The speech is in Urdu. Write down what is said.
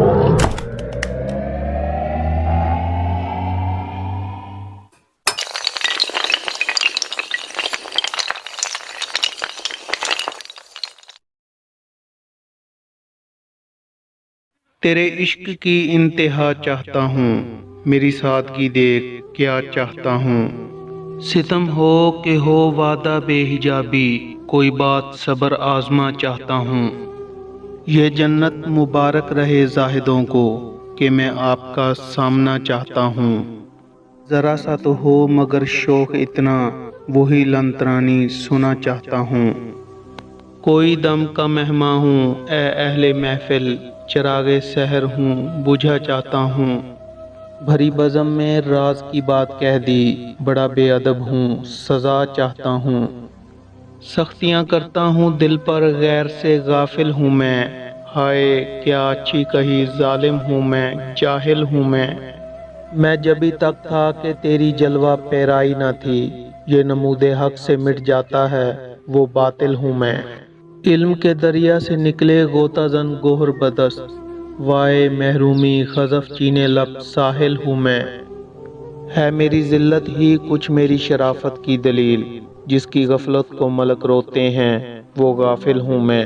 تیرے عشق کی انتہا چاہتا ہوں، میری سادگی دیکھ کیا چاہتا ہوں۔ ستم ہو کہ ہو وعدہ بے حجابی، کوئی بات صبر آزما چاہتا ہوں۔ یہ جنت مبارک رہے زاہدوں کو، کہ میں آپ کا سامنا چاہتا ہوں۔ ذرا سا تو ہو مگر شوق اتنا، وہی لنترانی سنا چاہتا ہوں۔ کوئی دم کا مہماں ہوں اے اہل محفل، چراغ سحر ہوں بجھا چاہتا ہوں۔ بھری بزم میں راز کی بات کہہ دی، بڑا بے ادب ہوں سزا چاہتا ہوں۔ سختیاں کرتا ہوں دل پر غیر سے غافل ہوں میں، ہائے کیا اچھی کہی ظالم ہوں میں جاہل ہوں میں جبھی تک تھا کہ تیری جلوہ پیرائی نہ تھی، یہ نمود حق سے مٹ جاتا ہے وہ باطل ہوں میں۔ علم کے دریا سے نکلے غوطہ زن گوہر بدست، وائے محرومی خزف چینے لب ساحل ہوں میں۔ ہے میری ذلت ہی کچھ میری شرافت کی دلیل، جس کی غفلت کو ملک روتے ہیں وہ غافل ہوں میں۔